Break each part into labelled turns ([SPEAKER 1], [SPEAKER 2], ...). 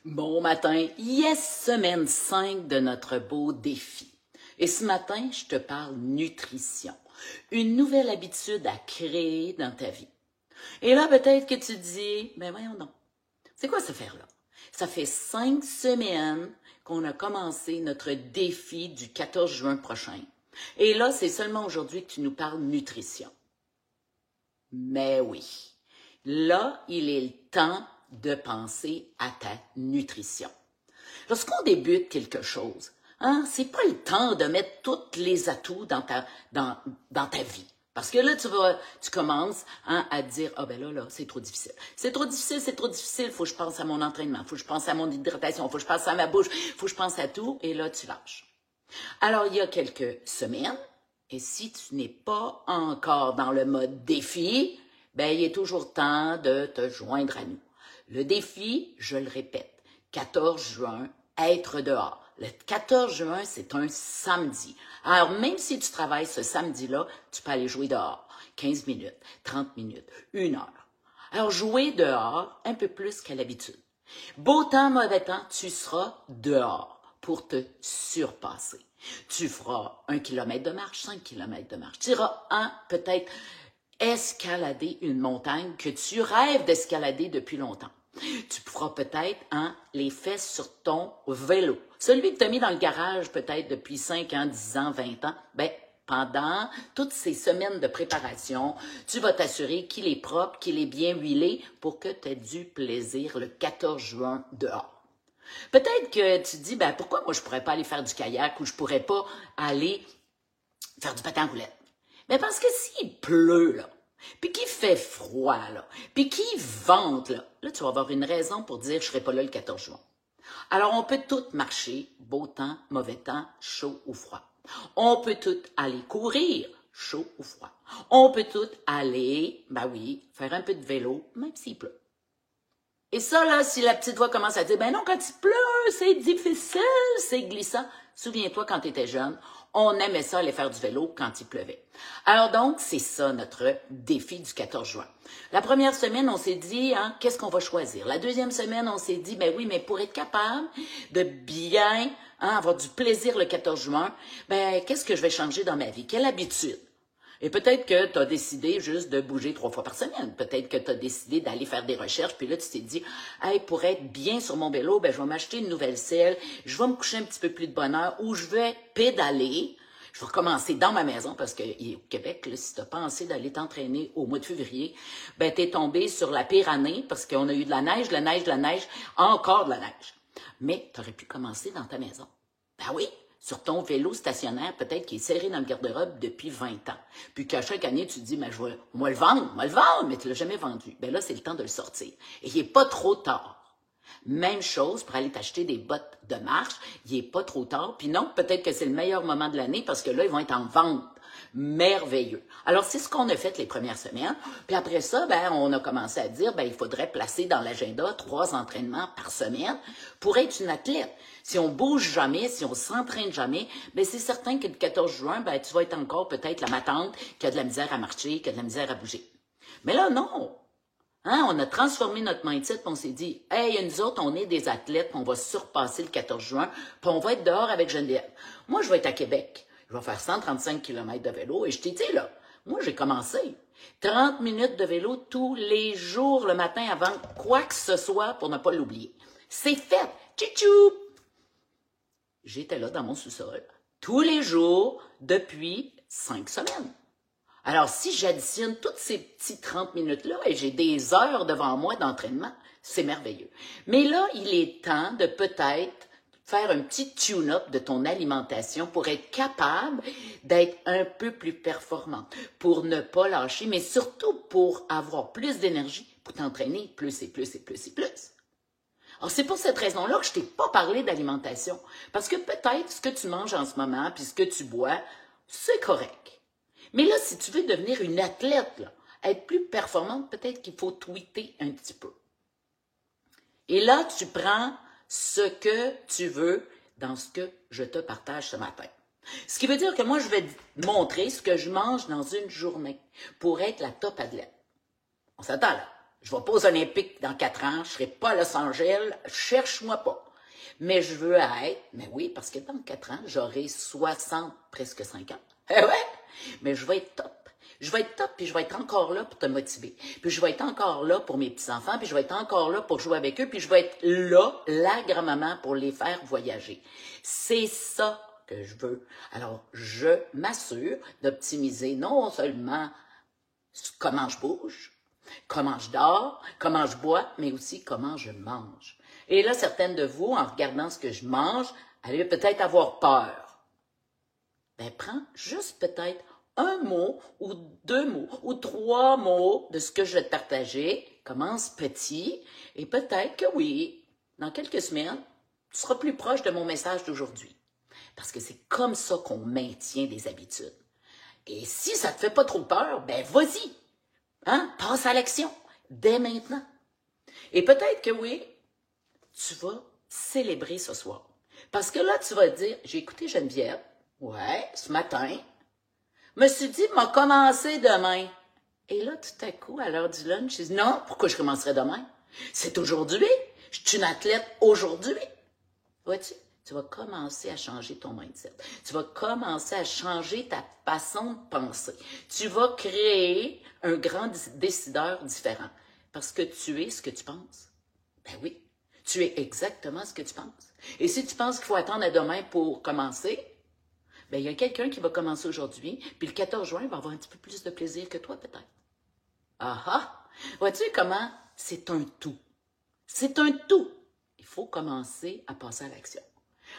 [SPEAKER 1] Bon matin, yes, semaine 5 de notre beau défi. Et ce matin, je te parle nutrition, une nouvelle habitude à créer dans ta vie. Et là, peut-être que tu te dis, ben voyons donc, c'est quoi cette affaire-là? Ça fait 5 semaines qu'on a commencé notre défi du 14 juin prochain. Et là, c'est seulement aujourd'hui que tu nous parles nutrition. Mais oui, là, il est le temps de penser à ta nutrition. Lorsqu'on débute quelque chose, c'est pas le temps de mettre tous les atouts dans ta vie. Parce que là, tu commences à te dire, ah ben là, c'est trop difficile. C'est trop difficile, faut que je pense à mon entraînement, faut que je pense à mon hydratation, faut que je pense à ma bouche, faut que je pense à tout, et là, tu lâches. Alors, il y a quelques semaines, et si tu n'es pas encore dans le mode défi, ben, il est toujours temps de te joindre à nous. Le défi, je le répète, 14 juin, être dehors. Le 14 juin, c'est un samedi. Alors, même si tu travailles ce samedi-là, tu peux aller jouer dehors. 15 minutes, 30 minutes, 1 heure. Alors, jouer dehors un peu plus qu'à l'habitude. Beau temps, mauvais temps, tu seras dehors pour te surpasser. Tu feras 1 kilomètre de marche, 5 kilomètres de marche. Tu iras peut-être escalader une montagne que tu rêves d'escalader depuis longtemps. Tu feras peut-être les fesses sur ton vélo. Celui que tu as mis dans le garage peut-être depuis 5 ans, 10 ans, 20 ans, ben, pendant toutes ces semaines de préparation, tu vas t'assurer qu'il est propre, qu'il est bien huilé pour que tu aies du plaisir le 14 juin dehors. Peut-être que tu te dis, ben, pourquoi moi je pourrais pas aller faire du kayak ou je pourrais pas aller faire du patin à roulettes? Mais parce que s'il pleut, là, puis qu'il fait froid, là, puis qu'il vente, là, tu vas avoir une raison pour dire je serai pas là le 14 juin. Alors, on peut tout marcher, beau temps, mauvais temps, chaud ou froid. On peut tout aller courir, chaud ou froid. On peut tout aller, ben oui, faire un peu de vélo, même s'il pleut. Et ça, là, si la petite voix commence à dire, ben non, quand il pleut, c'est difficile, c'est glissant. Souviens-toi, quand tu étais jeune, on aimait ça aller faire du vélo quand il pleuvait. Alors donc, c'est ça notre défi du 14 juin. La première semaine, on s'est dit, qu'est-ce qu'on va choisir? La deuxième semaine, on s'est dit, ben oui, mais pour être capable de bien avoir du plaisir le 14 juin, ben qu'est-ce que je vais changer dans ma vie? Quelle habitude? Et peut-être que tu as décidé juste de bouger 3 fois par semaine. Peut-être que tu as décidé d'aller faire des recherches, puis là, tu t'es dit, hey, pour être bien sur mon vélo, ben, je vais m'acheter une nouvelle selle, je vais me coucher un petit peu plus de bonne heure, ou je vais pédaler. Je vais recommencer dans ma maison, parce qu'au Québec, là, si tu as pensé d'aller t'entraîner au mois de février, ben, tu es tombé sur la pire année, parce qu'on a eu de la neige, encore de la neige. Mais tu aurais pu commencer dans ta maison. Ben oui! Sur ton vélo stationnaire, peut-être qui est serré dans le garde-robe depuis 20 ans. Puis qu'à chaque année, tu te dis, mais je vais le vendre, mais tu ne l'as jamais vendu. Ben là, c'est le temps de le sortir. Et il n'est pas trop tard. Même chose pour aller t'acheter des bottes de marche, il n'est pas trop tard. Puis non, peut-être que c'est le meilleur moment de l'année parce que là, ils vont être en vente. Merveilleux. Alors, c'est ce qu'on a fait les premières semaines. Puis après ça, ben, on a commencé à dire, ben, il faudrait placer dans l'agenda 3 entraînements par semaine pour être une athlète. Si on bouge jamais, si on s'entraîne jamais, ben, c'est certain que le 14 juin, ben, tu vas être encore peut-être la matante qui a de la misère à marcher, qui a de la misère à bouger. Mais là, non. On a transformé notre mindset, puis on s'est dit, hey, nous autres, on est des athlètes, puis on va surpasser le 14 juin, puis on va être dehors avec Geneviève. Moi, je vais être à Québec. Je vais faire 135 km de vélo, et je t'ai dit, là, moi, j'ai commencé. 30 minutes de vélo tous les jours le matin avant quoi que ce soit pour ne pas l'oublier. C'est fait. Tchou-tchou! J'étais là dans mon sous-sol tous les jours depuis 5 semaines. Alors, si j'additionne toutes ces petits 30 minutes-là, et j'ai des heures devant moi d'entraînement, c'est merveilleux. Mais là, il est temps de peut-être faire un petit tune-up de ton alimentation pour être capable d'être un peu plus performante, pour ne pas lâcher, mais surtout pour avoir plus d'énergie, pour t'entraîner plus et plus et plus et plus. Alors, c'est pour cette raison-là que je t'ai pas parlé d'alimentation. Parce que peut-être ce que tu manges en ce moment, puis ce que tu bois, c'est correct. Mais là, si tu veux devenir une athlète, là, être plus performante, peut-être qu'il faut tweeter un petit peu. Et là, tu prends ce que tu veux dans ce que je te partage ce matin. Ce qui veut dire que moi, je vais te montrer ce que je mange dans une journée pour être la top athlète. On s'attend là. Je vais pas aux Olympiques dans 4 ans, je serai pas à Los Angeles, cherche-moi pas. Mais je veux être, mais oui, parce que dans 4 ans, j'aurai 60, presque 50. Eh ouais, mais je vais être top. Je vais être top, puis je vais être encore là pour te motiver. Puis je vais être encore là pour mes petits-enfants, puis je vais être encore là pour jouer avec eux, puis je vais être là, la grand-maman, pour les faire voyager. C'est ça que je veux. Alors, je m'assure d'optimiser non seulement comment je bouge, comment je dors, comment je bois, mais aussi comment je mange. Et là, certaines de vous, en regardant ce que je mange, allez peut-être avoir peur. Ben, prends juste peut-être un mot ou 2 mots ou 3 mots de ce que je vais te partager. Commence petit et peut-être que oui, dans quelques semaines, tu seras plus proche de mon message d'aujourd'hui. Parce que c'est comme ça qu'on maintient des habitudes. Et si ça te fait pas trop peur, ben vas-y. Hein? Passe à l'action dès maintenant. Et peut-être que oui, tu vas célébrer ce soir. Parce que là, tu vas te dire, j'ai écouté Geneviève, ouais, ce matin, me suis dit, m'a commencé demain. Et là, tout à coup, à l'heure du lunch, je dis, non, pourquoi je commencerai demain? C'est aujourd'hui. Je suis une athlète aujourd'hui. Vois-tu? Tu vas commencer à changer ton mindset. Tu vas commencer à changer ta façon de penser. Tu vas créer un grand décideur différent. Parce que tu es ce que tu penses. Ben oui, tu es exactement ce que tu penses. Et si tu penses qu'il faut attendre à demain pour commencer, ben il y a quelqu'un qui va commencer aujourd'hui, puis le 14 juin, il va avoir un petit peu plus de plaisir que toi, peut-être. Ah ah! Vois-tu comment c'est un tout? C'est un tout. Il faut commencer à passer à l'action.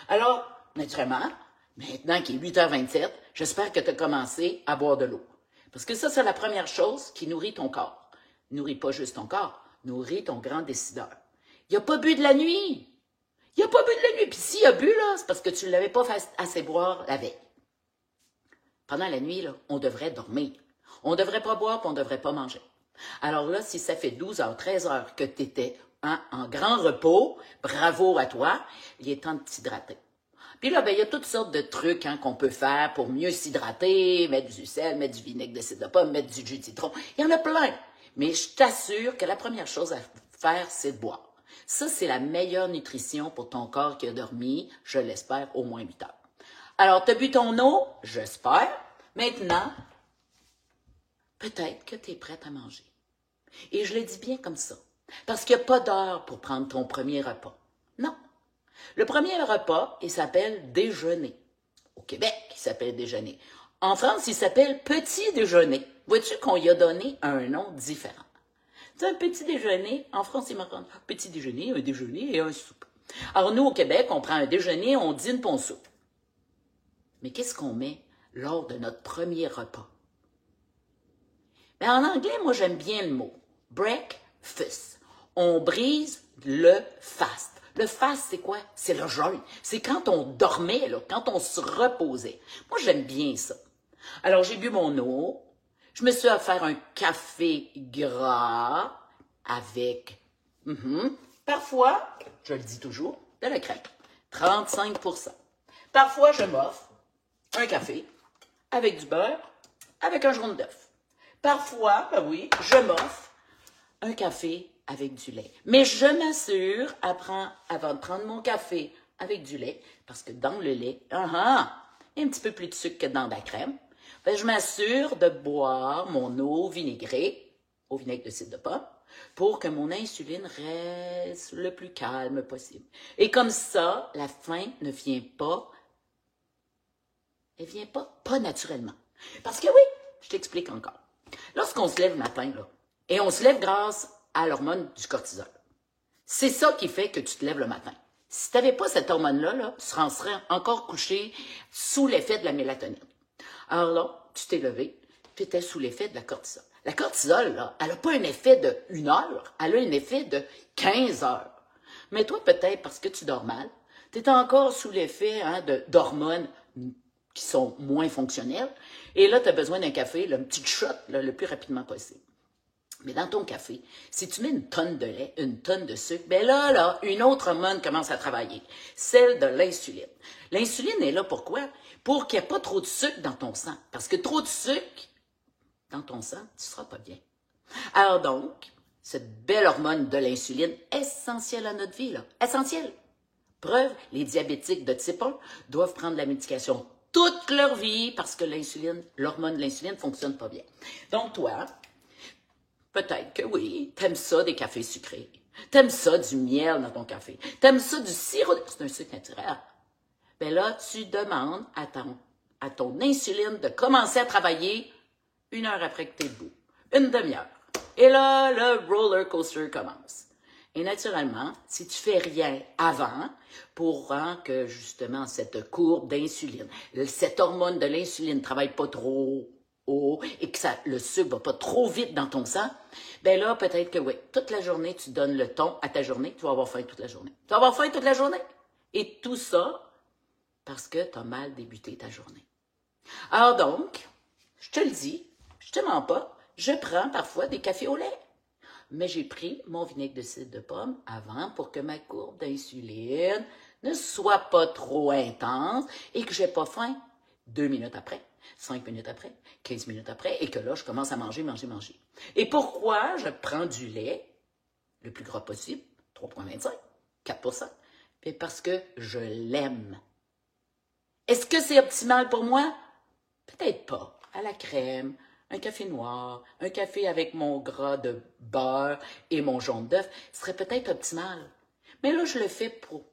[SPEAKER 1] Alors, naturellement, maintenant qu'il est 8h27, j'espère que tu as commencé à boire de l'eau. Parce que ça, c'est la première chose qui nourrit ton corps. Nourrit pas juste ton corps, nourrit ton grand décideur. Il n'a pas bu de la nuit. Il n'a pas bu de la nuit. Puis s'il a bu, là, c'est parce que tu ne l'avais pas fait assez boire la veille. Pendant la nuit, là, on devrait dormir. On ne devrait pas boire, puis on ne devrait pas manger. Alors là, si ça fait 12 heures, 13 heures que tu étais en grand repos, bravo à toi, il est temps de t'hydrater. Puis là, ben, il y a toutes sortes de trucs qu'on peut faire pour mieux s'hydrater, mettre du sel, mettre du vinaigre de cidre de pomme, mettre du jus de citron. Il y en a plein. Mais je t'assure que la première chose à faire, c'est de boire. Ça, c'est la meilleure nutrition pour ton corps qui a dormi, je l'espère, au moins 8 heures. Alors, tu as bu ton eau, j'espère. Maintenant, peut-être que tu es prête à manger. Et je le dis bien comme ça. Parce qu'il n'y a pas d'heure pour prendre ton premier repas. Non. Le premier repas, il s'appelle déjeuner. Au Québec, il s'appelle déjeuner. En France, il s'appelle petit déjeuner. Vois-tu qu'on y a donné un nom différent? C'est un petit déjeuner. En France, ils marquent petit déjeuner, un déjeuner et un soupe. Alors, nous, au Québec, on prend un déjeuner, on dîne, puis on soupe. Mais qu'est-ce qu'on met lors de notre premier repas? Ben, en anglais, moi, j'aime bien le mot. Breakfast. On brise le fast. Le fast, c'est quoi? C'est le jeûne. C'est quand on dormait, là, quand on se reposait. Moi, j'aime bien ça. Alors, j'ai bu mon eau. Je me suis offert un café gras avec, parfois, je le dis toujours, de la crème. 35%. Parfois, je m'offre un café avec du beurre, avec un jaune d'œuf. Parfois, ben oui, je m'offre un café avec du lait. Mais je m'assure, avant de prendre mon café avec du lait, parce que dans le lait, il y a un petit peu plus de sucre que dans la crème, ben, je m'assure de boire mon eau vinaigrée, au vinaigre de cidre de pomme, pour que mon insuline reste le plus calme possible. Et comme ça, la faim ne vient pas, elle vient pas naturellement. Parce que oui, je t'explique encore. Lorsqu'on se lève le matin, là, et on se lève grâce à l'hormone du cortisol, c'est ça qui fait que tu te lèves le matin. Si tu n'avais pas cette hormone-là, là, tu serais encore couché sous l'effet de la mélatonine. Alors là, tu t'es levé, tu étais sous l'effet de la cortisol. La cortisol, là, elle n'a pas un effet de 1 heure, elle a un effet de 15 heures. Mais toi, peut-être parce que tu dors mal, tu es encore sous l'effet d'hormones qui sont moins fonctionnelles. Et là, tu as besoin d'un café, là, une petite shot, là, le plus rapidement possible. Mais dans ton café, si tu mets une tonne de lait, une tonne de sucre, ben là, une autre hormone commence à travailler, celle de l'insuline. L'insuline est là pourquoi? Pour qu'il n'y ait pas trop de sucre dans ton sang. Parce que trop de sucre dans ton sang, tu ne seras pas bien. Alors donc, cette belle hormone de l'insuline, essentielle à notre vie, là, essentielle. Preuve, les diabétiques de type 1 doivent prendre la médication toute leur vie parce que l'insuline, l'hormone de l'insuline ne fonctionne pas bien. Donc toi, peut-être que oui, t'aimes ça des cafés sucrés, t'aimes ça du miel dans ton café, t'aimes ça du sirop, c'est un sucre naturel. Bien là, tu demandes à ton insuline de commencer à travailler 1 heure après que tu es debout, une demi-heure. Et là, le roller coaster commence. Et naturellement, si tu fais rien avant pour que justement cette courbe d'insuline, cette hormone de l'insuline ne travaille pas trop haut et que le sucre va pas trop vite dans ton sang, ben là, peut-être que oui, toute la journée, tu donnes le ton à ta journée, tu vas avoir faim toute la journée. Tu vas avoir faim toute la journée. Et tout ça parce que tu as mal débuté ta journée. Alors donc, je te le dis, je te mens pas, je prends parfois des cafés au lait. Mais j'ai pris mon vinaigre de cidre de pomme avant pour que ma courbe d'insuline ne soit pas trop intense et que je n'ai pas faim 2 minutes après, 5 minutes après, 15 minutes après, et que là, je commence à manger. Et pourquoi je prends du lait le plus gras possible, 3,25, 4%? Bien parce que je l'aime. Est-ce que c'est optimal pour moi? Peut-être pas. À la crème, un café noir, un café avec mon gras de beurre et mon jaune d'œuf serait peut-être optimal. Mais là, je le fais pour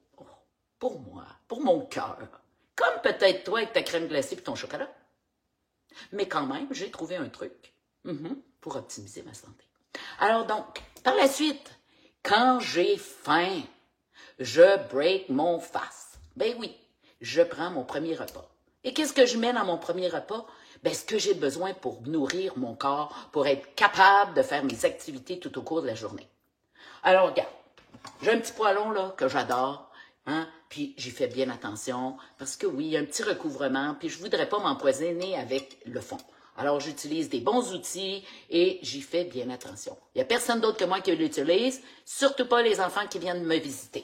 [SPEAKER 1] moi, pour mon cœur. Comme peut-être toi avec ta crème glacée et ton chocolat. Mais quand même, j'ai trouvé un truc pour optimiser ma santé. Alors donc, par la suite, quand j'ai faim, je break mon fast. Ben oui, je prends mon premier repas. Et qu'est-ce que je mets dans mon premier repas? Ben, ce que j'ai besoin pour nourrir mon corps, pour être capable de faire mes activités tout au cours de la journée. Alors, regarde, j'ai un petit poêlon là que j'adore, puis j'y fais bien attention, parce que oui, il y a un petit recouvrement, puis je ne voudrais pas m'empoisonner avec le fond. Alors, j'utilise des bons outils et j'y fais bien attention. Il n'y a personne d'autre que moi qui l'utilise, surtout pas les enfants qui viennent me visiter.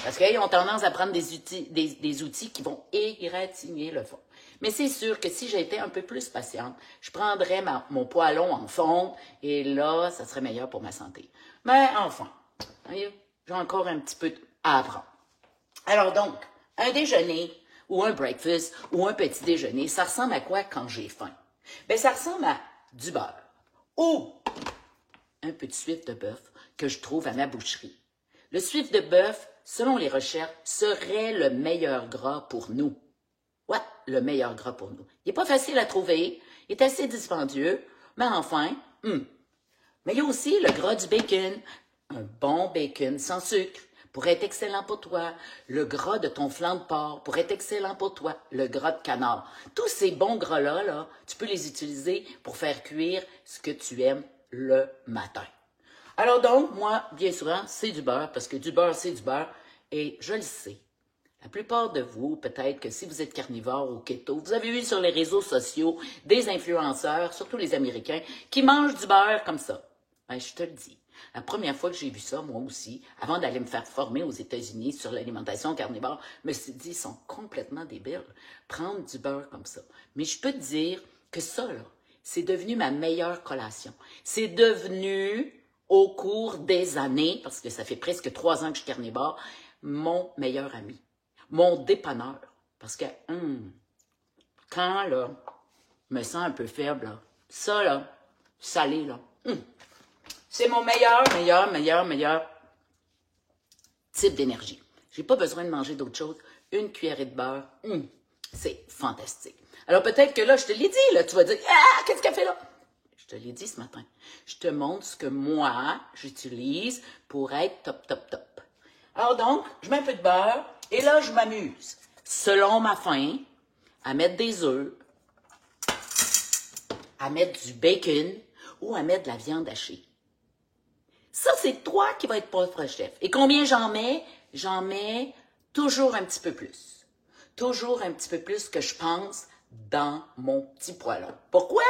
[SPEAKER 1] Parce qu'ils ont tendance à prendre des outils qui vont égratigner le fond. Mais c'est sûr que si j'étais un peu plus patiente, je prendrais mon poêlon en fonte et là, ça serait meilleur pour ma santé. Mais enfin, j'ai encore un petit peu à apprendre. Alors donc, un déjeuner ou un breakfast ou un petit déjeuner, ça ressemble à quoi quand j'ai faim? Bien, ça ressemble à du beurre ou un peu de suif de bœuf que je trouve à ma boucherie. Le suif de bœuf, selon les recherches, serait le meilleur gras pour nous. Ouais, le meilleur gras pour nous. Il n'est pas facile à trouver, il est assez dispendieux, mais enfin, Mais il y a aussi le gras du bacon. Un bon bacon sans sucre pourrait être excellent pour toi. Le gras de ton flanc de porc pourrait être excellent pour toi. Le gras de canard. Tous ces bons gras-là, tu peux les utiliser pour faire cuire ce que tu aimes le matin. Alors donc, moi, bien souvent, c'est du beurre, parce que du beurre, c'est du beurre, et je le sais. La plupart de vous, peut-être que si vous êtes carnivore ou keto, vous avez vu sur les réseaux sociaux des influenceurs, surtout les Américains, qui mangent du beurre comme ça. Ben, je te le dis. La première fois que j'ai vu ça, moi aussi, avant d'aller me faire former aux États-Unis sur l'alimentation carnivore, je me suis dit, ils sont complètement débiles. Prendre du beurre comme ça. Mais je peux te dire que ça, là, c'est devenu ma meilleure collation. C'est devenu, au cours des années, parce que ça fait presque 3 ans que je suis carnivore, mon meilleur ami. Mon dépanneur. Parce que, quand, là, je me sens un peu faible, là, ça, là, salé, là, c'est mon meilleur type d'énergie. J'ai pas besoin de manger d'autre chose. Une cuillerée de beurre, c'est fantastique. Alors peut-être que là, je te l'ai dit, là, tu vas dire, qu'est-ce qu'elle fait là? Je te l'ai dit ce matin. Je te montre ce que moi, j'utilise pour être top, top, top. Alors donc, je mets un peu de beurre et là, je m'amuse, selon ma faim, à mettre des œufs, à mettre du bacon ou à mettre de la viande hachée. Ça, c'est toi qui vas être propre chef. Et combien j'en mets? J'en mets toujours un petit peu plus. Toujours un petit peu plus que je pense dans mon petit poêlon. Pourquoi?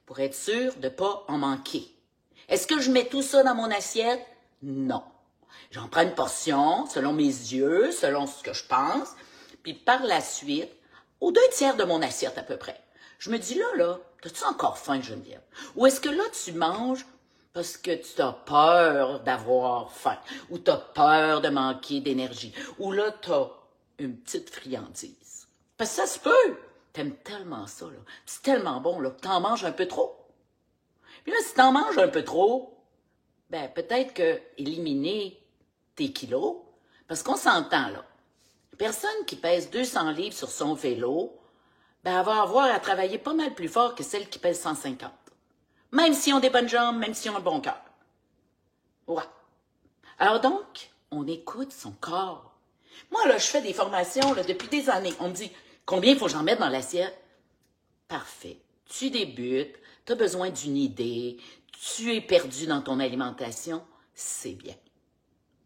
[SPEAKER 1] Pour être sûr de ne pas en manquer. Est-ce que je mets tout ça dans mon assiette? Non. J'en prends une portion, selon mes yeux, selon ce que je pense, puis par la suite, aux 2/3 de mon assiette à peu près. Je me dis là, t'as-tu encore faim, Geneviève? Ou est-ce que là, tu manges parce que tu as peur d'avoir faim, ou tu as peur de manquer d'énergie, ou là, tu as une petite friandise. Parce que ça se peut. Tu aimes tellement ça, là. C'est tellement bon, là, que tu en manges un peu trop. Puis là, si tu en manges un peu trop, ben peut-être que éliminer tes kilos, parce qu'on s'entend, là. Personne qui pèse 200 livres sur son vélo, ben, elle va avoir à travailler pas mal plus fort que celle qui pèse 150. Même si on des bonnes jambes, même si on a un bon cœur. Ouais. Alors donc, on écoute son corps. Moi, là, je fais des formations là, depuis des années. On me dit, combien il faut que j'en mette dans l'assiette? Parfait. Tu débutes, tu as besoin d'une idée, tu es perdu dans ton alimentation, c'est bien.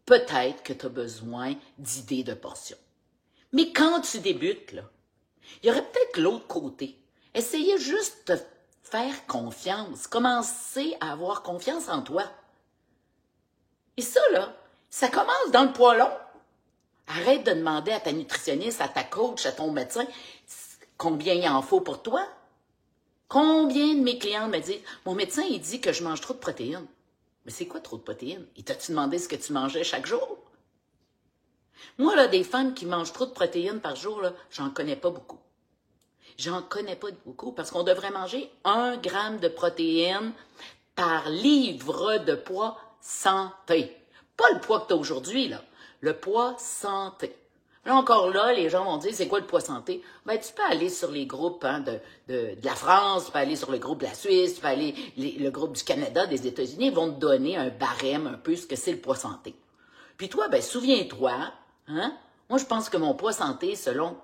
[SPEAKER 1] Peut-être que tu as besoin d'idées de portions. Mais quand tu débutes, là, il y aurait peut-être l'autre côté. Essayez juste de te faire confiance. Commencer à avoir confiance en toi. Et ça, là, ça commence dans le poids long. Arrête de demander à ta nutritionniste, à ta coach, à ton médecin, combien il en faut pour toi. Combien de mes clientes me disent, mon médecin, il dit que je mange trop de protéines. Mais c'est quoi trop de protéines? Il t'a-tu demandé ce que tu mangeais chaque jour? Moi, là, des femmes qui mangent trop de protéines par jour, là, j'en connais pas beaucoup. J'en connais pas beaucoup parce qu'on devrait manger 1 gramme de protéines par livre de poids santé. Pas le poids que tu as aujourd'hui, là. Le poids santé. Là, encore là, les gens vont dire, c'est quoi le poids santé? Ben, tu peux aller sur les groupes de la France, tu peux aller sur le groupe de la Suisse, tu peux aller le groupe du Canada, des États-Unis, ils vont te donner un barème un peu ce que c'est le poids santé. Puis toi, ben, souviens-toi, hein? Moi, je pense que mon poids santé, selon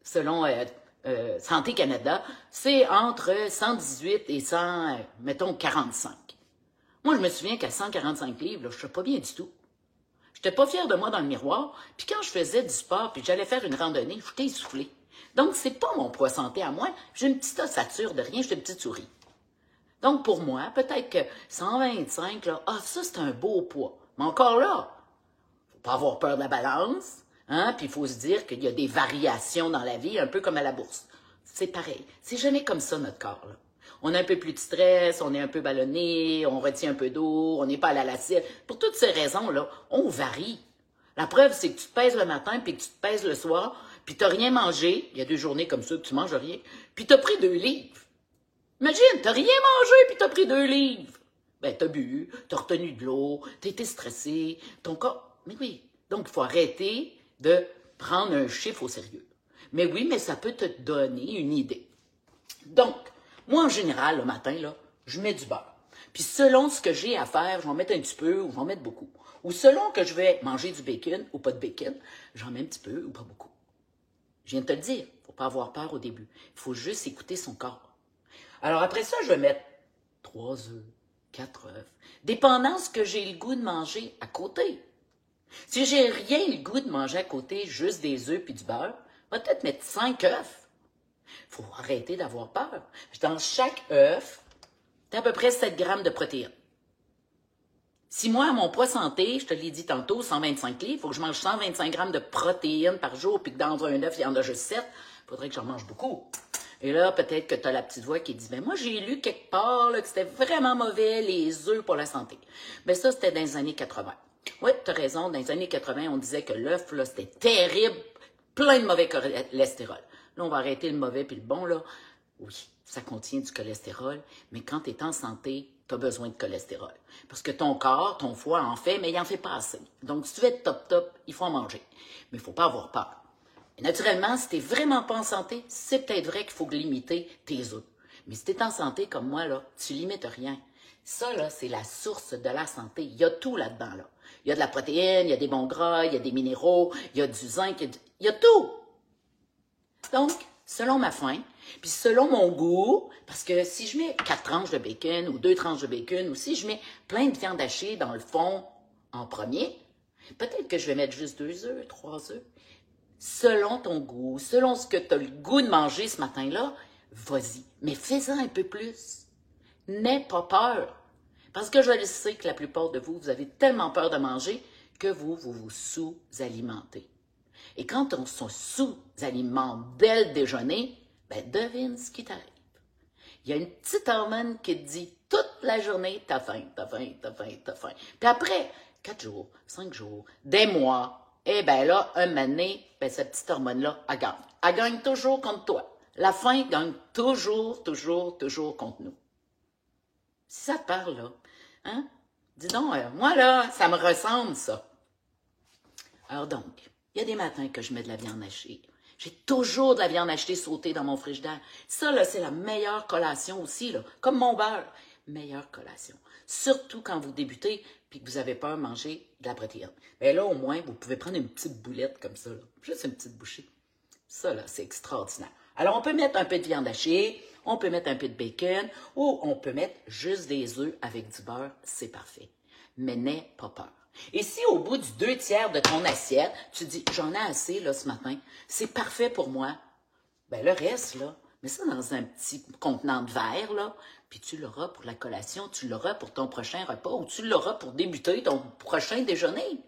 [SPEAKER 1] Santé Canada, c'est entre 118 et 100, mettons, 45. Moi, je me souviens qu'à 145 livres, là, je ne suis pas bien du tout. Je n'étais pas fière de moi dans le miroir, puis quand je faisais du sport, puis j'allais faire une randonnée, j'étais essoufflée. Donc, c'est pas mon poids santé à moi. J'ai une petite ossature de rien, j'étais une petite souris. Donc, pour moi, peut-être que 125, là, ça, c'est un beau poids. Mais encore là, faut pas avoir peur de la balance, hein? Puis il faut se dire qu'il y a des variations dans la vie, un peu comme à la bourse. C'est pareil. C'est jamais comme ça, notre corps, là. On a un peu plus de stress, on est un peu ballonné, on retient un peu d'eau, on n'est pas à la lacille. Pour toutes ces raisons-là, on varie. La preuve, c'est que tu te pèses le matin, puis que tu te pèses le soir, puis tu n'as rien mangé. Il y a 2 journées comme ça que tu manges rien, puis tu as pris 2 livres. Imagine, tu n'as rien mangé, puis tu as pris 2 livres. Ben, tu as bu, tu as retenu de l'eau, tu as été stressé, ton corps... Mais oui, donc il faut arrêter de prendre un chiffre au sérieux. Mais oui, mais ça peut te donner une idée. Donc, moi, en général, le matin, là, je mets du beurre. Puis selon ce que j'ai à faire, je vais en mettre un petit peu ou je vais en mettre beaucoup. Ou selon que je vais manger du bacon ou pas de bacon, j'en mets un petit peu ou pas beaucoup. Je viens de te le dire, il ne faut pas avoir peur au début. Il faut juste écouter son corps. Alors après ça, je vais mettre 3 œufs, 4 œufs, dépendant ce que j'ai le goût de manger à côté. Si j'ai rien le goût de manger à côté, juste des œufs puis du beurre, je vais peut-être mettre 5 œufs. Il faut arrêter d'avoir peur. Dans chaque œuf, tu as à peu près 7 grammes de protéines. Si moi, à mon poids santé, je te l'ai dit tantôt, 125 livres, il faut que je mange 125 grammes de protéines par jour, puis que dans un œuf, il y en a juste 7, il faudrait que j'en mange beaucoup. Et là, peut-être que tu as la petite voix qui dit, ben moi, j'ai lu quelque part là, que c'était vraiment mauvais, les œufs pour la santé. Ben ça, c'était dans les années 80. Oui, tu as raison, dans les années 80, on disait que l'œuf, là, c'était terrible, plein de mauvais cholestérol. Là, on va arrêter le mauvais puis le bon, là. Oui, ça contient du cholestérol, mais quand tu es en santé, tu as besoin de cholestérol. Parce que ton corps, ton foie en fait, mais il n'en fait pas assez. Donc, si tu veux être top, il faut en manger. Mais il ne faut pas avoir peur. Et naturellement, si tu n'es vraiment pas en santé, c'est peut-être vrai qu'il faut limiter tes œufs. Mais si tu es en santé comme moi, là, tu limites rien. Ça, là, c'est la source de la santé. Il y a tout là-dedans, là. Il y a de la protéine, il y a des bons gras, il y a des minéraux, il y a du zinc, il y a tout. Donc, selon ma faim, puis selon mon goût, parce que si je mets 4 tranches de bacon ou 2 tranches de bacon, ou si je mets plein de viande hachée dans le fond en premier, peut-être que je vais mettre juste 2 œufs, 3 œufs. Selon ton goût, selon ce que tu as le goût de manger ce matin-là, vas-y. Mais fais-en un peu plus. N'aie pas peur. Parce que je le sais que la plupart de vous, vous avez tellement peur de manger que vous vous sous-alimentez. Et quand on se sous-alimente dès le déjeuner, ben devine ce qui t'arrive. Il y a une petite hormone qui te dit, toute la journée, t'as faim, t'as faim, t'as faim, t'as faim. Puis après, 4 jours, 5 jours, des mois, eh bien là, un moment donné, ben, cette petite hormone-là, elle gagne. Elle gagne toujours contre toi. La faim gagne toujours, toujours, toujours contre nous. Si ça te parle, là, hein? Dis donc, moi, là, ça me ressemble, ça. Alors donc, il y a des matins que je mets de la viande hachée. J'ai toujours de la viande hachée sautée dans mon frigidaire. Ça, là, c'est la meilleure collation aussi, là, comme mon beurre. Meilleure collation. Surtout quand vous débutez puis que vous avez peur de manger de la protéine. Bien là, au moins, vous pouvez prendre une petite boulette comme ça, là. Juste une petite bouchée. Ça, là, c'est extraordinaire. Alors, on peut mettre un peu de viande hachée, on peut mettre un peu de bacon, ou on peut mettre juste des œufs avec du beurre, c'est parfait. Mais n'aie pas peur. Et si au bout du 2/3 de ton assiette, tu dis, j'en ai assez là ce matin, c'est parfait pour moi, ben le reste, là, mets ça dans un petit contenant de verre, là, puis tu l'auras pour la collation, tu l'auras pour ton prochain repas, ou tu l'auras pour débuter ton prochain déjeuner.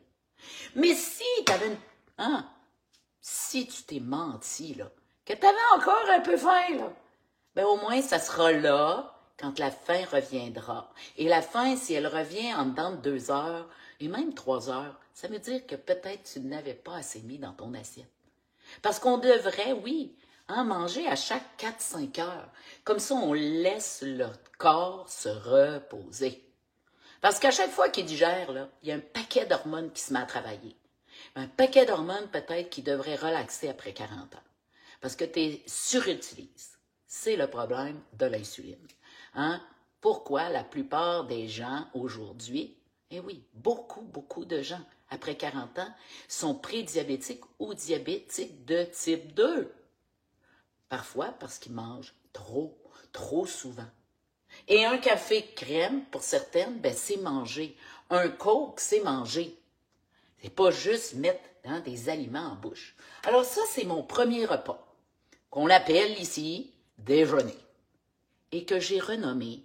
[SPEAKER 1] Mais si tu avais une... Hein? Si tu t'es menti, là, que tu avais encore un peu faim, là, ben au moins, ça sera là quand la faim reviendra. Et la faim, si elle revient en dedans de 2 heures, et même 3 heures, ça veut dire que peut-être tu n'avais pas assez mis dans ton assiette. Parce qu'on devrait, oui, en manger à chaque 4-5 heures. Comme ça, on laisse le corps se reposer. Parce qu'à chaque fois qu'il digère, là, il y a un paquet d'hormones qui se met à travailler. Un paquet d'hormones peut-être qui devrait relaxer après 40 ans. Parce que tu surutilises. C'est le problème de l'insuline. Hein? Pourquoi la plupart des gens aujourd'hui, eh oui, beaucoup de gens après 40 ans sont prédiabétiques ou diabétiques de type 2. Parfois parce qu'ils mangent trop souvent. Et un café crème, pour certaines, ben, c'est manger. Un coke, c'est manger. C'est pas juste mettre des aliments en bouche. Alors ça, c'est mon premier repas, qu'on appelle ici déjeuner, et que j'ai renommé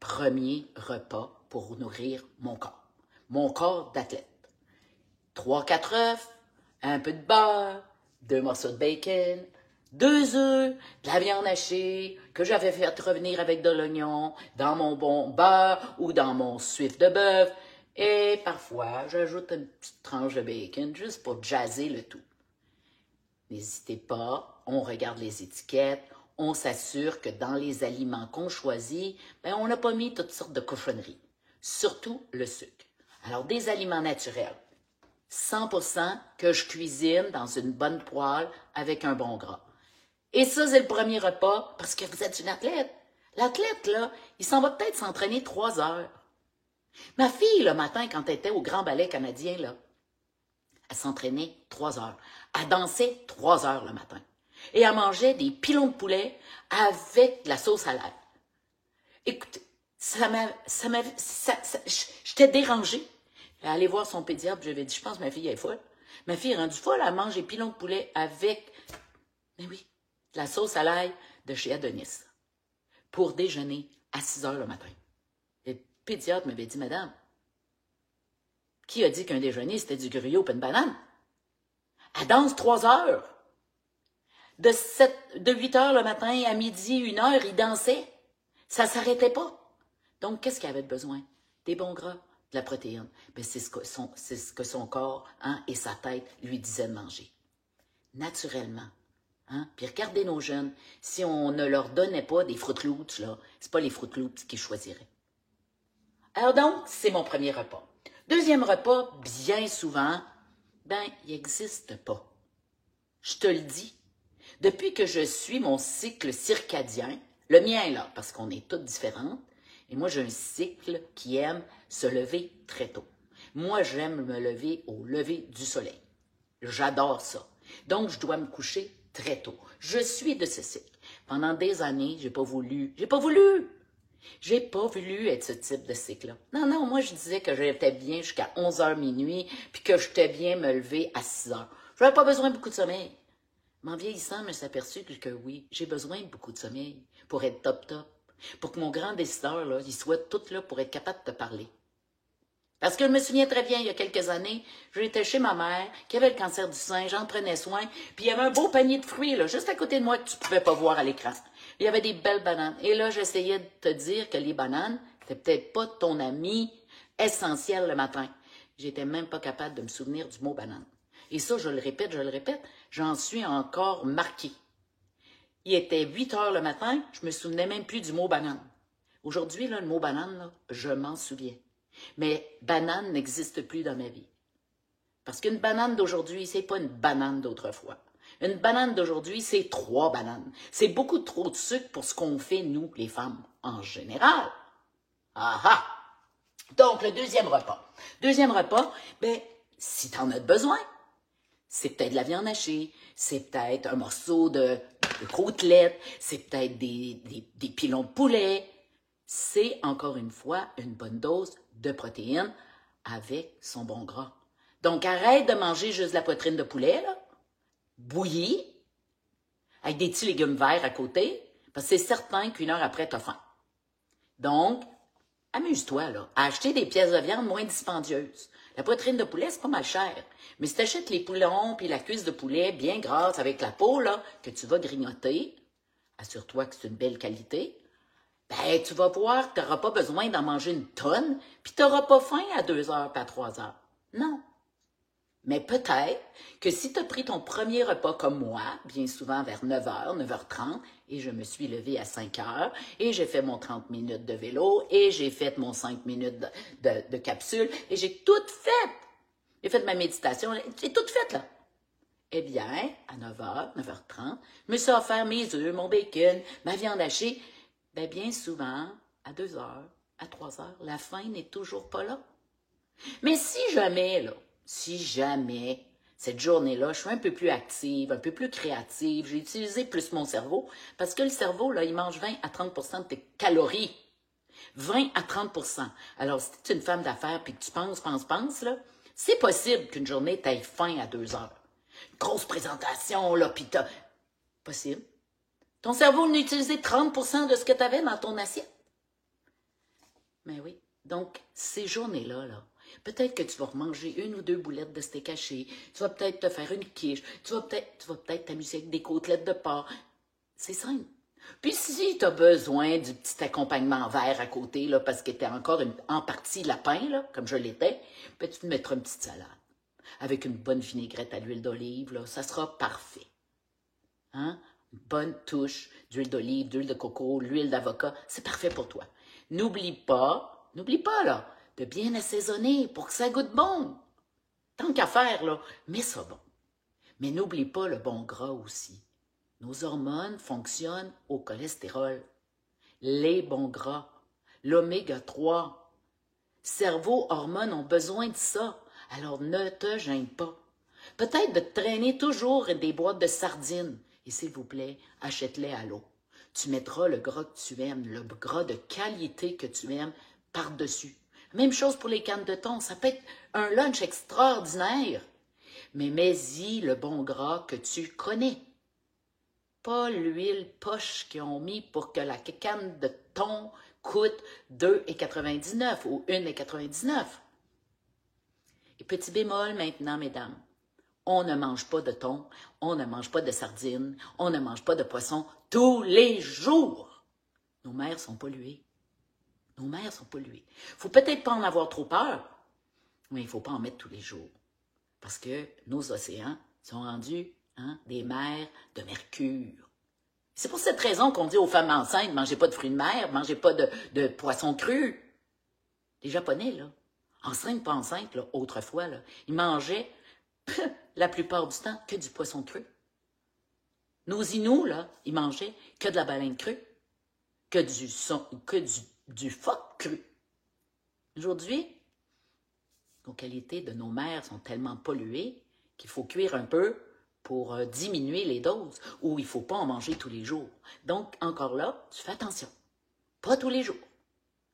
[SPEAKER 1] premier repas pour nourrir mon corps d'athlète. 3-4 œufs, un peu de beurre, 2 morceaux de bacon, 2 œufs, de la viande hachée que j'avais fait revenir avec de l'oignon dans mon bon beurre ou dans mon suif de bœuf. Et parfois, j'ajoute une petite tranche de bacon juste pour jazzer le tout. N'hésitez pas, on regarde les étiquettes, on s'assure que dans les aliments qu'on choisit, ben, on n'a pas mis toutes sortes de cochonneries, surtout le sucre. Alors, des aliments naturels, 100% que je cuisine dans une bonne poêle avec un bon gras. Et ça, c'est le premier repas parce que vous êtes une athlète. L'athlète, là, il s'en va peut-être s'entraîner 3 heures. Ma fille, le matin, quand elle était au Grand Ballet canadien, là, elle s'entraînait 3 heures. Elle dansait 3 heures le matin. Et elle mangeait des pilons de poulet avec de la sauce à l'ail. Écoutez, j'étais dérangée. Elle allait voir son pédiatre, je lui ai dit, je pense que ma fille est folle. Ma fille est rendue folle, elle mange des pilons de poulet avec, mais oui, de la sauce à l'ail de chez Adonis. Pour déjeuner à 6 heures le matin. Le pédiatre m'avait dit, madame, qui a dit qu'un déjeuner, c'était du gruyot et une banane? Elle danse 3 heures. De 8 heures le matin à midi, 1 heure, il dansait. Ça ne s'arrêtait pas. Donc, qu'est-ce qu'il avait besoin? Des bons gras, de la protéine. Ben, c'est ce que son corps et sa tête lui disaient de manger. Naturellement. Puis regardez nos jeunes, si on ne leur donnait pas des Fruit Loops, là, c'est pas les Fruit Loops qu'ils choisiraient. Alors donc, c'est mon premier repas. Deuxième repas, bien souvent, ben, il n'existe pas. Je te le dis. Depuis que je suis mon cycle circadien, le mien là, parce qu'on est toutes différentes, et moi j'ai un cycle qui aime se lever très tôt. Moi, j'aime me lever au lever du soleil. J'adore ça. Donc, je dois me coucher très tôt. Je suis de ce cycle. Pendant des années, j'ai pas voulu être ce type de cycle-là. Non, moi, je disais que j'étais bien jusqu'à 11h minuit, puis que j'étais bien me lever à 6h. Je n'avais pas besoin de beaucoup de sommeil. Mais en vieillissant, je me suis aperçue que oui, j'ai besoin de beaucoup de sommeil pour être top. Pour que mon grand décideur, là, il soit tout là pour être capable de te parler. Parce que je me souviens très bien, il y a quelques années, j'étais chez ma mère, qui avait le cancer du sein, j'en prenais soin, puis il y avait un beau panier de fruits, là, juste à côté de moi, que tu ne pouvais pas voir à l'écran. Il y avait des belles bananes. Et là, j'essayais de te dire que les bananes, C'était peut-être pas ton ami essentiel le matin. J'étais même pas capable de me souvenir du mot banane. Et ça, je le répète, j'en suis encore marquée. Il était 8 heures le matin, je me souvenais même plus du mot banane. Aujourd'hui, là, le mot banane, là, je m'en souviens. Mais banane n'existe plus dans ma vie. Parce qu'une banane d'aujourd'hui, c'est pas une banane d'autrefois. Une banane d'aujourd'hui, c'est 3 bananes. C'est beaucoup trop de sucre pour ce qu'on fait, nous, les femmes, en général. Ah ah! Donc, le deuxième repas. Deuxième repas, ben, si tu en as besoin, c'est peut-être de la viande hachée, c'est peut-être un morceau de côtelette, c'est peut-être des pilons de poulet. C'est, encore une fois, une bonne dose de protéines avec son bon gras. Donc, arrête de manger juste la poitrine de poulet, là, bouillie, avec des petits légumes verts à côté, parce que c'est certain qu'une heure après, t'as faim. Donc, amuse-toi, là, à acheter des pièces de viande moins dispendieuses. La poitrine de poulet, c'est pas mal cher. Mais si tu achètes les poulons puis la cuisse de poulet bien grasse avec la peau, là, que tu vas grignoter, assure-toi que c'est une belle qualité, ben, tu vas voir que tu n'auras pas besoin d'en manger une tonne, puis tu n'auras pas faim à 2 heures pas à 3 heures. Non. Mais peut-être que si tu as pris ton premier repas comme moi, bien souvent vers 9h, 9h30, et je me suis levée à 5h, et j'ai fait mon 30 minutes de vélo, et j'ai fait mon 5 minutes de capsule, et j'ai tout fait. J'ai fait ma méditation, j'ai tout fait là. Eh bien, à 9h, 9h30, je me suis offert mes œufs, mon bacon, ma viande hachée. Bien souvent, à 2h, à 3h, la faim n'est toujours pas là. Mais si jamais, cette journée-là, je suis un peu plus active, un peu plus créative, j'ai utilisé plus mon cerveau, parce que le cerveau, là, il mange 20 à 30 % de tes calories. 20 à 30 %. Alors, si tu es une femme d'affaires puis que tu penses, là, c'est possible qu'une journée t'aille faim à 2 heures. Grosse présentation, là, pis t'as... Possible. Ton cerveau n'a utilisé 30 % de ce que tu avais dans ton assiette. Mais oui. Donc, ces journées-là, là, peut-être que tu vas remanger 1 ou 2 boulettes de steak haché, tu vas peut-être te faire une quiche, tu vas peut-être t'amuser avec des côtelettes de porc. C'est simple. Puis si tu as besoin du petit accompagnement vert à côté, là, parce que tu es encore en partie lapin, là, comme je l'étais, ben, tu te mettras une petite salade. Avec une bonne vinaigrette à l'huile d'olive, là, ça sera parfait. Hein? Une bonne touche d'huile d'olive, d'huile de coco, l'huile d'avocat, c'est parfait pour toi. N'oublie pas, là, de bien assaisonner pour que ça goûte bon. Tant qu'à faire, là, mets ça bon. Mais n'oublie pas le bon gras aussi. Nos hormones fonctionnent au cholestérol, les bons gras, l'oméga 3. Cerveau, hormones ont besoin de ça, alors ne te gêne pas. Peut-être de te traîner toujours des boîtes de sardines, et s'il vous plaît, achète-les à l'eau. Tu mettras le gras que tu aimes, le gras de qualité que tu aimes par-dessus. Même chose pour les cannes de thon, ça peut être un lunch extraordinaire, mais mets-y le bon gras que tu connais. Pas l'huile poche qu'ils ont mis pour que la canne de thon coûte 2,99 ou 1,99. Et petit bémol maintenant, mesdames, on ne mange pas de thon, on ne mange pas de sardines, on ne mange pas de poisson tous les jours. Nos mers sont polluées. Nos mers sont polluées. Il ne faut peut-être pas en avoir trop peur, mais il ne faut pas en mettre tous les jours. Parce que nos océans sont rendus des mers de mercure. C'est pour cette raison qu'on dit aux femmes enceintes, mangez pas de fruits de mer, mangez pas de poissons crus. Les Japonais, là, enceintes, pas enceintes, là, autrefois, là, ils mangeaient la plupart du temps que du poisson cru. Nos Inuits, là, ils mangeaient que de la baleine crue, que du phoque cru. Aujourd'hui, nos qualités de nos mers sont tellement polluées qu'il faut cuire un peu pour diminuer les doses, ou il ne faut pas en manger tous les jours. Donc, encore là, tu fais attention. Pas tous les jours.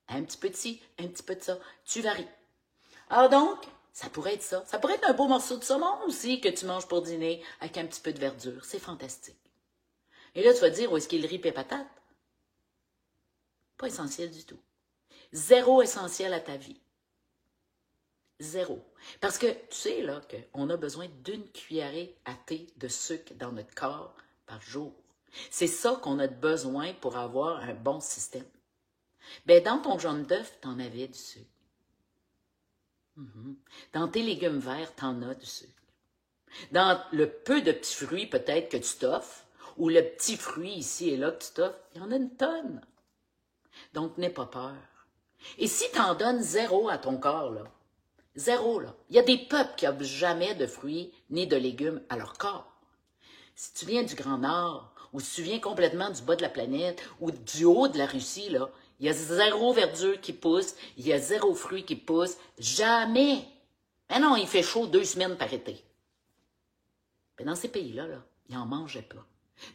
[SPEAKER 1] Un petit peu de ci, un petit peu de ça. Tu varies. Alors donc, ça pourrait être ça. Ça pourrait être un beau morceau de saumon aussi que tu manges pour dîner avec un petit peu de verdure. C'est fantastique. Et là, tu vas te dire, où est-ce qu'il rit et patate? Pas essentiel du tout. Zéro essentiel à ta vie. Zéro. Parce que tu sais là qu'on a besoin d'une cuillerée à thé de sucre dans notre corps par jour. C'est ça qu'on a besoin pour avoir un bon système. Ben, dans ton jaune d'œuf, t'en avais du sucre. Dans tes légumes verts, t'en as du sucre. Dans le peu de petits fruits peut-être que tu t'offres, ou le petit fruit ici et là que tu t'offres, il y en a une tonne. Donc, n'aie pas peur. Et si tu en donnes zéro à ton corps, là, zéro, là, il y a des peuples qui n'offrent jamais de fruits ni de légumes à leur corps. Si tu viens du Grand Nord, ou si tu viens complètement du bas de la planète, ou du haut de la Russie, là, il y a zéro verdure qui pousse, il y a zéro fruit qui pousse, jamais. Mais non, il fait chaud 2 semaines par été. Mais dans ces pays-là, là, ils n'en mangeaient pas.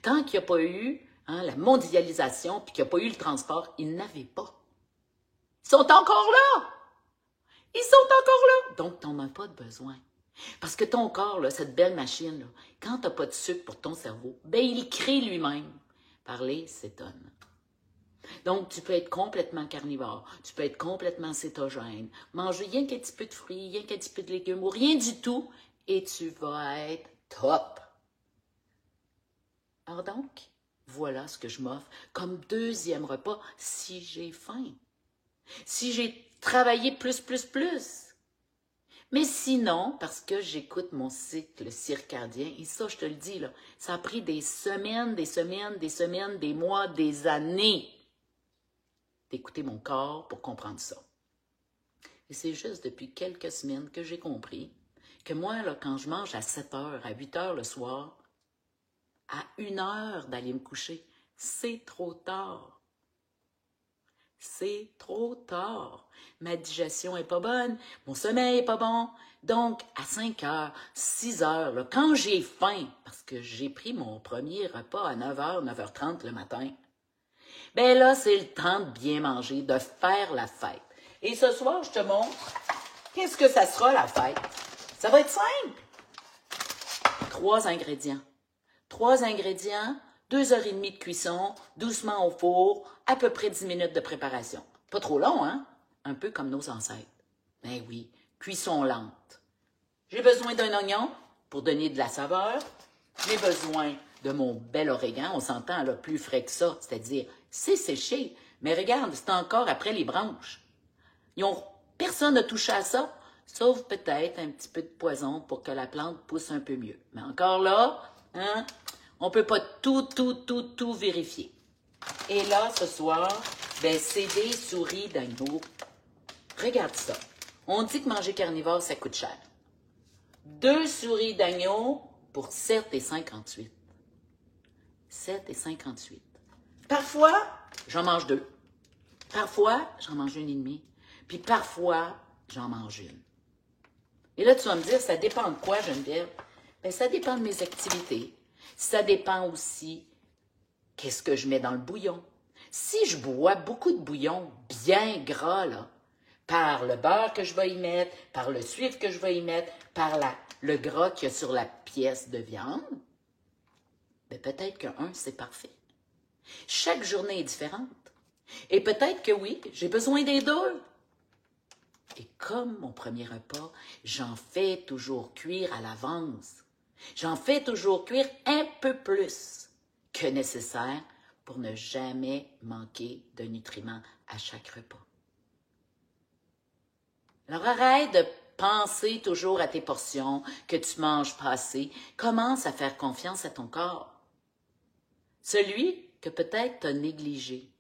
[SPEAKER 1] Tant qu'il n'y a pas eu la mondialisation, puis qu'il n'y a pas eu le transport, ils n'avaient pas. Ils sont encore là! Ils sont encore là! Donc, tu n'en as pas de besoin. Parce que ton corps, là, cette belle machine, là, quand tu n'as pas de sucre pour ton cerveau, ben, il crée lui-même par les cétones. Donc, tu peux être complètement carnivore, tu peux être complètement cétogène, manger rien qu'un petit peu de fruits, rien qu'un petit peu de légumes, ou rien du tout, et tu vas être top. Alors donc, voilà ce que je m'offre comme deuxième repas si j'ai faim. Si j'ai travaillé plus. Mais sinon, parce que j'écoute mon cycle circadien, et ça, je te le dis, là, ça a pris des semaines, des mois, des années d'écouter mon corps pour comprendre ça. Et c'est juste depuis quelques semaines que j'ai compris que moi, là, quand je mange à 7 heures, à 8 heures le soir, à 1 heure d'aller me coucher, c'est trop tard. C'est trop tard. Ma digestion est pas bonne, mon sommeil est pas bon. Donc, à 5 heures, 6 heures, là, quand j'ai faim, parce que j'ai pris mon premier repas à 9 h, 9 h 30 le matin, ben là, c'est le temps de bien manger, de faire la fête. Et ce soir, je te montre qu'est-ce que ça sera la fête. Ça va être simple. 3 ingrédients. 3 ingrédients, 2h30 de cuisson, doucement au four, à peu près 10 minutes de préparation. Pas trop long, hein? Un peu comme nos ancêtres. Ben oui, cuisson lente. J'ai besoin d'un oignon pour donner de la saveur. J'ai besoin de mon bel origan. On s'entend là, plus frais que ça, c'est-à-dire c'est séché. Mais regarde, c'est encore après les branches. Personne n'a touché à ça, sauf peut-être un petit peu de poison pour que la plante pousse un peu mieux. Mais encore là, hein, on ne peut pas tout vérifier. Et là, ce soir, ben, c'est des souris d'agneau. Regarde ça. On dit que manger carnivore, ça coûte cher. 2 souris d'agneau pour 7,58. 7,58. Parfois, j'en mange 2. Parfois, j'en mange 1,5. Puis parfois, j'en mange 1. Et là, tu vas me dire, ça dépend de quoi, Geneviève? Bien, ça dépend de mes activités. Ça dépend aussi qu'est-ce que je mets dans le bouillon. Si je bois beaucoup de bouillon bien gras, là, par le beurre que je vais y mettre, par le sucre que je vais y mettre, par le gras qu'il y a sur la pièce de viande, bien, peut-être qu'un, c'est parfait. Chaque journée est différente. Et peut-être que oui, j'ai besoin des 2. Et comme mon premier repas, j'en fais toujours cuire à l'avance. J'en fais toujours cuire un peu plus que nécessaire pour ne jamais manquer de nutriments à chaque repas. Alors arrête de penser toujours à tes portions, que tu manges pas assez. Commence à faire confiance à ton corps. Celui que peut-être tu as négligé.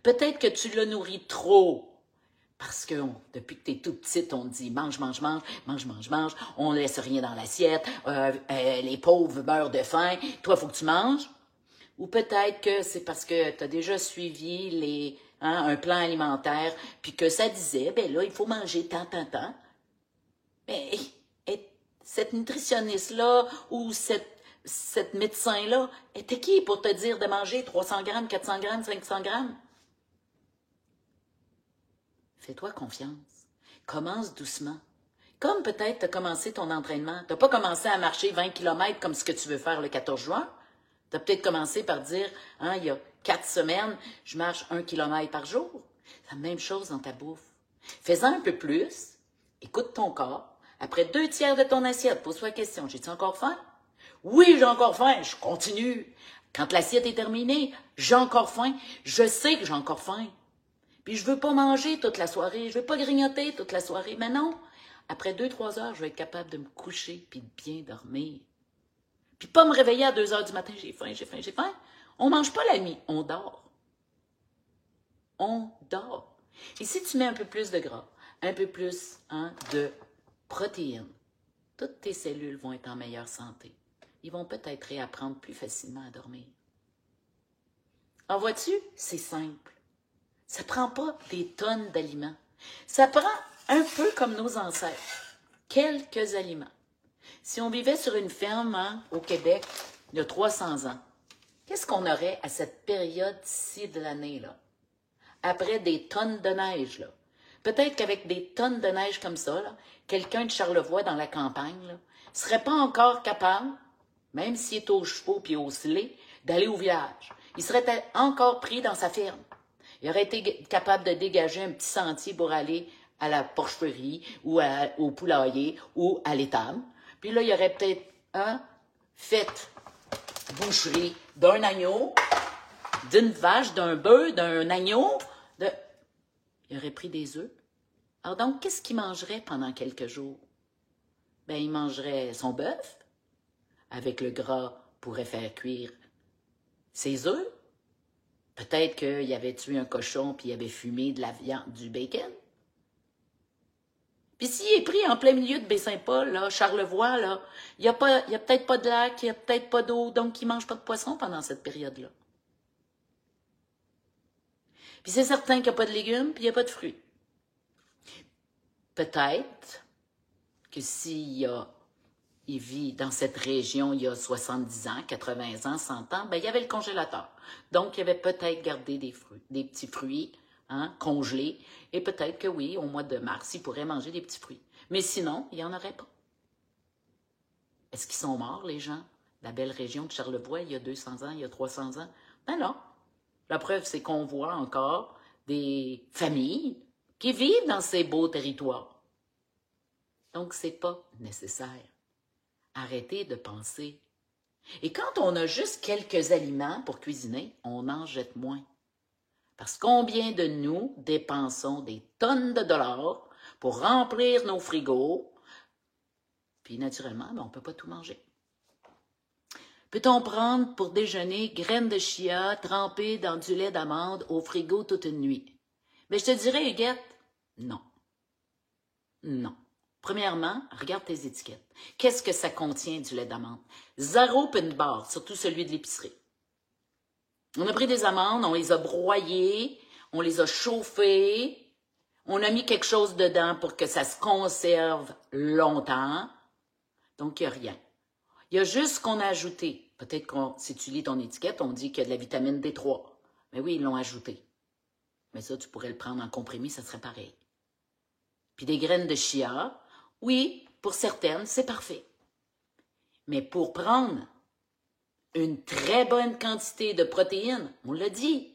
[SPEAKER 1] Peut-être que tu l'as nourri trop. Parce que depuis que tu es tout petite, on te dit mange, on ne laisse rien dans l'assiette, les pauvres meurent de faim, toi, il faut que tu manges. Ou peut-être que c'est parce que tu as déjà suivi un plan alimentaire, puis que ça disait, ben là, il faut manger tant. Mais cette nutritionniste-là ou cette médecin-là était qui pour te dire de manger 300 grammes, 400 grammes, 500 grammes? Fais-toi confiance. Commence doucement. Comme peut-être tu as commencé ton entraînement. Tu n'as pas commencé à marcher 20 km comme ce que tu veux faire le 14 juin. Tu as peut-être commencé par dire, il y a 4 semaines, je marche 1 km par jour. C'est la même chose dans ta bouffe. Fais-en un peu plus. Écoute ton corps. Après 2/3 de ton assiette, pose-toi la question, j'ai-tu encore faim? Oui, j'ai encore faim. Je continue Quand l'assiette est terminée, j'ai encore faim. Je sais que j'ai encore faim. Puis je veux pas manger toute la soirée, je veux pas grignoter toute la soirée. Mais non, après 2-3 heures, je vais être capable de me coucher puis de bien dormir. Puis pas me réveiller à 2 heures du matin, j'ai faim, j'ai faim, j'ai faim. On mange pas la nuit, on dort. On dort. Et si tu mets un peu plus de gras, un peu plus de protéines, toutes tes cellules vont être en meilleure santé. Ils vont peut-être réapprendre plus facilement à dormir. En vois-tu, c'est simple. Ça prend pas des tonnes d'aliments. Ça prend un peu comme nos ancêtres. Quelques aliments. Si on vivait sur une ferme au Québec il y a 300 ans, qu'est-ce qu'on aurait à cette période-ci de l'année, là? Après des tonnes de neige, là. Peut-être qu'avec des tonnes de neige comme ça, là, quelqu'un de Charlevoix dans la campagne, là, serait pas encore capable, même s'il est aux chevaux puis au slé, d'aller au village. Il serait encore pris dans sa ferme. Il aurait été capable de dégager un petit sentier pour aller à la porcherie ou au poulailler ou à l'étable. Puis là, il y aurait peut-être fait boucherie d'un agneau, d'une vache, d'un bœuf, d'un agneau. Il aurait pris des œufs. Alors donc, qu'est-ce qu'il mangerait pendant quelques jours? Ben, il mangerait son bœuf, avec le gras pourrait faire cuire ses œufs. Peut-être qu'il avait tué un cochon puis il avait fumé de la viande, du bacon. Puis s'il est pris en plein milieu de Baie-Saint-Paul, là, Charlevoix, là, il n'y a peut-être pas de lac, il n'y a peut-être pas d'eau, donc il ne mange pas de poisson pendant cette période-là. Puis c'est certain qu'il n'y a pas de légumes, puis il n'y a pas de fruits. Peut-être que il vit dans cette région il y a 70 ans, 80 ans, 100 ans, ben, il y avait le congélateur. Donc, il avait peut-être gardé des petits fruits congelés. Et peut-être que oui, au mois de mars, il pourrait manger des petits fruits. Mais sinon, il n'y en aurait pas. Est-ce qu'ils sont morts, les gens? La belle région de Charlevoix, il y a 200 ans, il y a 300 ans? Ben non. La preuve, c'est qu'on voit encore des familles qui vivent dans ces beaux territoires. Donc, c'est pas nécessaire. Arrêtez de penser. Et quand on a juste quelques aliments pour cuisiner, on en jette moins. Parce que combien de nous dépensons des tonnes de dollars pour remplir nos frigos, puis naturellement, on ne peut pas tout manger. Peut-on prendre pour déjeuner graines de chia trempées dans du lait d'amande au frigo toute une nuit? Mais je te dirais, Huguette, non. Non. Premièrement, regarde tes étiquettes. Qu'est-ce que ça contient du lait d'amande? 0 puis une barre, surtout celui de l'épicerie. On a pris des amandes, on les a broyées, on les a chauffées, on a mis quelque chose dedans pour que ça se conserve longtemps. Donc, il n'y a rien. Il y a juste ce qu'on a ajouté. Peut-être que si tu lis ton étiquette, on dit qu'il y a de la vitamine D3. Mais oui, ils l'ont ajouté. Mais ça, tu pourrais le prendre en comprimé, ça serait pareil. Puis des graines de chia, oui, pour certaines, c'est parfait. Mais pour prendre une très bonne quantité de protéines, on l'a dit,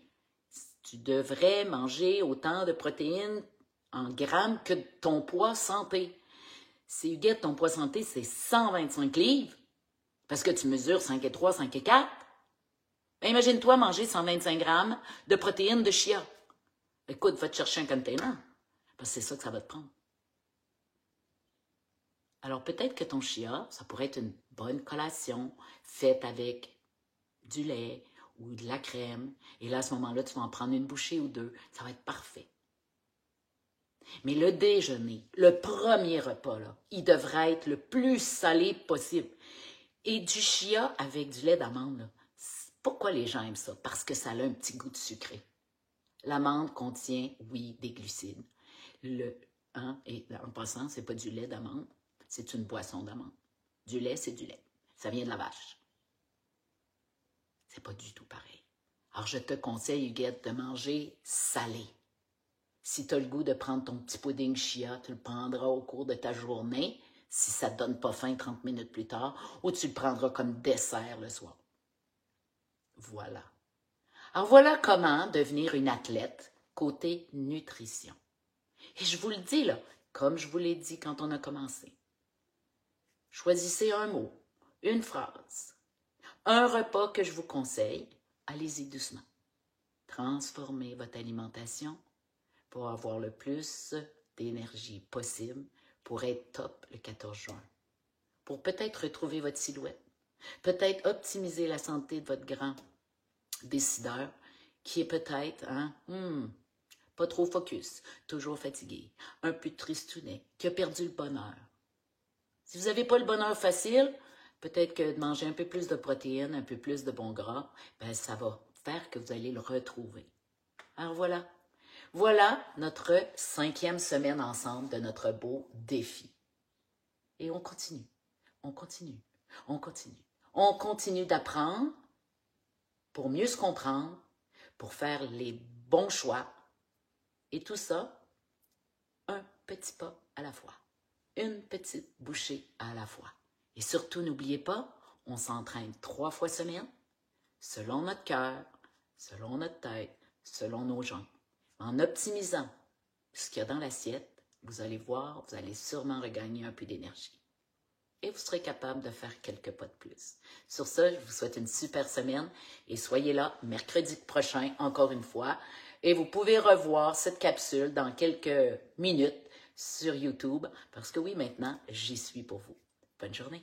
[SPEAKER 1] tu devrais manger autant de protéines en grammes que ton poids santé. Si Huguette, ton poids santé, c'est 125 livres, parce que tu mesures 5 et 3, 5 et 4, ben imagine-toi manger 125 grammes de protéines de chia. Écoute, va te chercher un container, parce que c'est ça que ça va te prendre. Alors peut-être que ton chia, ça pourrait être une bonne collation faite avec du lait ou de la crème. Et là, à ce moment-là, tu vas en prendre une bouchée ou deux. Ça va être parfait. Mais le déjeuner, le premier repas, là, il devrait être le plus salé possible. Et du chia avec du lait d'amande, pourquoi les gens aiment ça? Parce que ça a un petit goût de sucré. L'amande contient, oui, des glucides. Et en passant, c'est pas du lait d'amande, c'est une boisson d'amande. Du lait, c'est du lait. Ça vient de la vache. C'est pas du tout pareil. Alors, je te conseille, Huguette, de manger salé. Si tu as le goût de prendre ton petit pudding chia, tu le prendras au cours de ta journée, si ça ne te donne pas faim 30 minutes plus tard, ou tu le prendras comme dessert le soir. Voilà. Alors, voilà comment devenir une athlète côté nutrition. Et je vous le dis, là, comme je vous l'ai dit quand on a commencé. Choisissez un mot, une phrase. Un repas que je vous conseille, allez-y doucement. Transformez votre alimentation pour avoir le plus d'énergie possible pour être top le 14 juin. Pour peut-être retrouver votre silhouette, peut-être optimiser la santé de votre grand décideur qui est peut-être pas trop focus, toujours fatigué, un peu tristounet, qui a perdu le bonheur. Si vous n'avez pas le bonheur facile, peut-être que de manger un peu plus de protéines, un peu plus de bon gras, ben ça va faire que vous allez le retrouver. Alors voilà. Voilà notre 5e semaine ensemble de notre beau défi. Et on continue, on continue, on continue. On continue d'apprendre pour mieux se comprendre, pour faire les bons choix. Et tout ça, un petit pas à la fois, une petite bouchée à la fois. Et surtout, n'oubliez pas, on s'entraîne 3 fois semaine, selon notre cœur, selon notre tête, selon nos jambes. En optimisant ce qu'il y a dans l'assiette, vous allez voir, vous allez sûrement regagner un peu d'énergie. Et vous serez capable de faire quelques pas de plus. Sur ça, je vous souhaite une super semaine et soyez là mercredi prochain, encore une fois. Et vous pouvez revoir cette capsule dans quelques minutes sur YouTube, parce que oui, maintenant, j'y suis pour vous. Bonne journée.